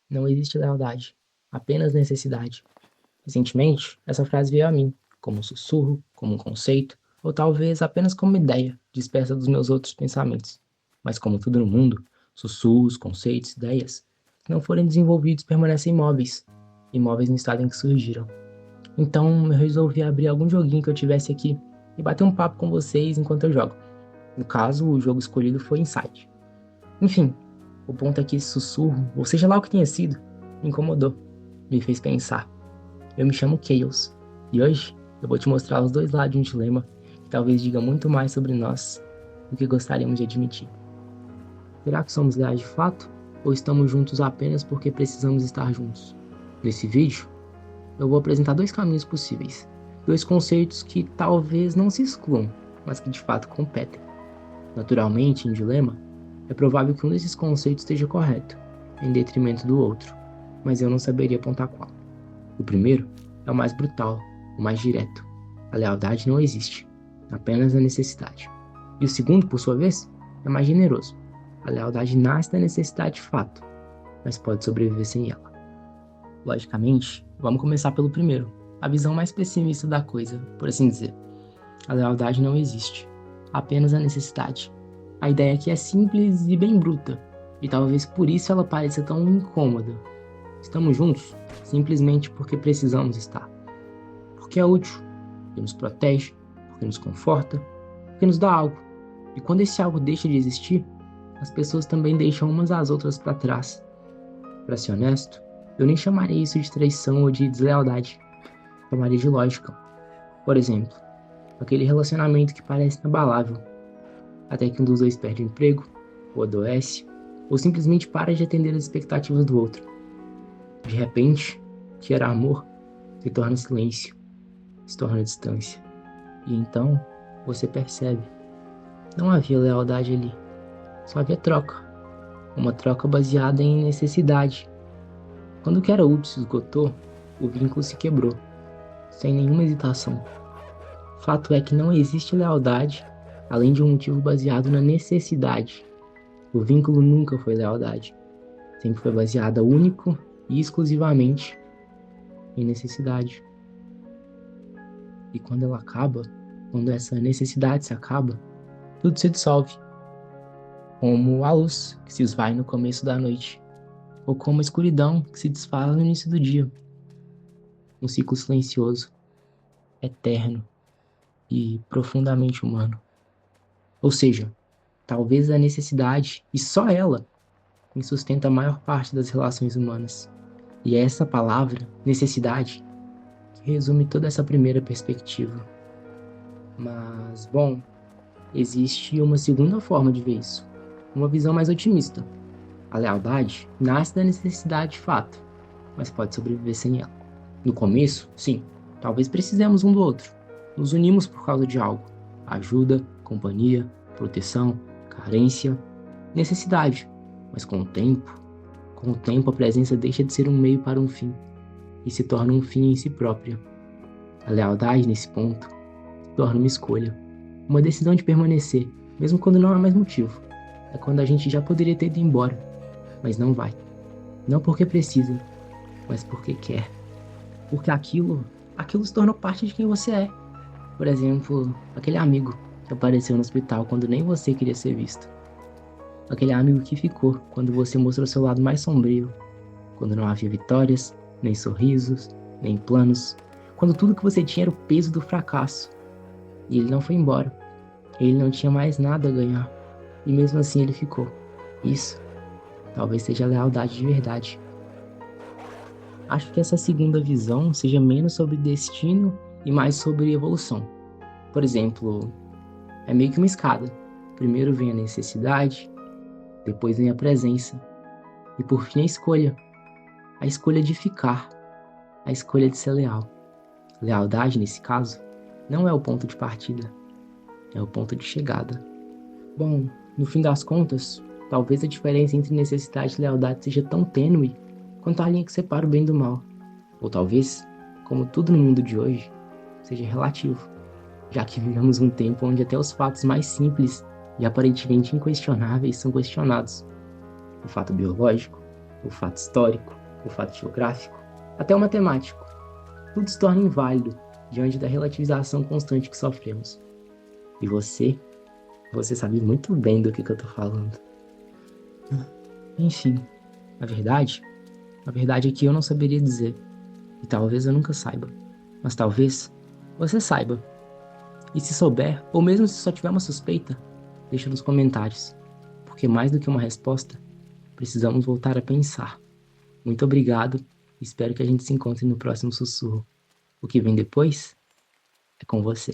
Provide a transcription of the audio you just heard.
Não existe lealdade, apenas necessidade. Recentemente, essa frase veio a mim, como um sussurro, como um conceito, ou talvez apenas como uma ideia, dispersa dos meus outros pensamentos. Mas como tudo no mundo, sussurros, conceitos, ideias, se não forem desenvolvidos, permanecem imóveis, imóveis no estado em que surgiram. Então, eu resolvi abrir algum joguinho que eu tivesse aqui e bater um papo com vocês enquanto eu jogo. No caso, o jogo escolhido foi Inside. Enfim, o ponto é que esse sussurro, ou seja lá o que tenha sido, me incomodou, me fez pensar. Eu me chamo Chaos, e hoje eu vou te mostrar os dois lados de um dilema que talvez diga muito mais sobre nós do que gostaríamos de admitir. Será que somos leais de fato, ou estamos juntos apenas porque precisamos estar juntos? Nesse vídeo, eu vou apresentar dois caminhos possíveis, dois conceitos que talvez não se excluam, mas que de fato competem. Naturalmente, em dilema, é provável que um desses conceitos esteja correto, em detrimento do outro, mas eu não saberia apontar qual. O primeiro é o mais brutal, o mais direto. A lealdade não existe, apenas a necessidade. E o segundo, por sua vez, é mais generoso. A lealdade nasce da necessidade de fato, mas pode sobreviver sem ela. Logicamente, vamos começar pelo primeiro, a visão mais pessimista da coisa, por assim dizer. A lealdade não existe, apenas a necessidade. A ideia aqui é simples e bem bruta, e talvez por isso ela pareça tão incômoda. Estamos juntos simplesmente porque precisamos estar. Porque é útil, porque nos protege, porque nos conforta, porque nos dá algo. E quando esse algo deixa de existir, as pessoas também deixam umas às outras para trás. Para ser honesto, eu nem chamaria isso de traição ou de deslealdade. Chamaria de lógica. Por exemplo, aquele relacionamento que parece inabalável, até que um dos dois perde o emprego, ou adoece, ou simplesmente para de atender as expectativas do outro. De repente, o que era amor se torna silêncio, se torna distância. E então, você percebe, não havia lealdade ali, só havia troca. Uma troca baseada em necessidade. Quando o que era útil se esgotou, o vínculo se quebrou, sem nenhuma hesitação. Fato é que não existe lealdade além de um motivo baseado na necessidade. O vínculo nunca foi lealdade, sempre foi baseada único e exclusivamente em necessidade. E quando ela acaba, quando essa necessidade se acaba, tudo se dissolve. Como a luz que se esvai no começo da noite, ou como a escuridão que se desfaz no início do dia. Um ciclo silencioso, eterno e profundamente humano. Ou seja, talvez a necessidade, e só ela, quem sustenta a maior parte das relações humanas. E é essa palavra, necessidade, que resume toda essa primeira perspectiva. Mas, bom, existe uma segunda forma de ver isso, uma visão mais otimista. A lealdade nasce da necessidade de fato, mas pode sobreviver sem ela. No começo, sim, talvez precisemos um do outro. Nos unimos por causa de algo. Ajuda, companhia, proteção, carência, necessidade. Mas com o tempo a presença deixa de ser um meio para um fim e se torna um fim em si própria. A lealdade, nesse ponto, se torna uma escolha, uma decisão de permanecer, mesmo quando não há mais motivo. É quando a gente já poderia ter ido embora, mas não vai. Não porque precisa, mas porque quer. Porque aquilo se tornou parte de quem você é. Por exemplo, aquele amigo que apareceu no hospital quando nem você queria ser visto. Aquele amigo que ficou quando você mostrou seu lado mais sombrio, quando não havia vitórias, nem sorrisos, nem planos, quando tudo que você tinha era o peso do fracasso. E ele não foi embora. Ele não tinha mais nada a ganhar. E mesmo assim ele ficou. Isso talvez seja lealdade de verdade. Acho que essa segunda visão seja menos sobre destino e mais sobre evolução. Por exemplo, é meio que uma escada. Primeiro vem a necessidade, depois vem a presença, e por fim a escolha. A escolha de ficar, a escolha de ser leal. Lealdade, nesse caso, não é o ponto de partida, é o ponto de chegada. Bom, no fim das contas, talvez a diferença entre necessidade e lealdade seja tão tênue quanto a linha que separa o bem do mal. Ou talvez, como tudo no mundo de hoje, seja relativo, já que vivemos um tempo onde até os fatos mais simples e aparentemente inquestionáveis são questionados. O fato biológico, o fato histórico, o fato geográfico, até o matemático. Tudo se torna inválido diante da relativização constante que sofremos. E você sabe muito bem do que eu tô falando. Enfim, a verdade é que eu não saberia dizer. E talvez eu nunca saiba. Mas talvez você saiba. E se souber, ou mesmo se só tiver uma suspeita, deixa nos comentários. Porque mais do que uma resposta, precisamos voltar a pensar. Muito obrigado. Espero que a gente se encontre no próximo sussurro. O que vem depois é com você.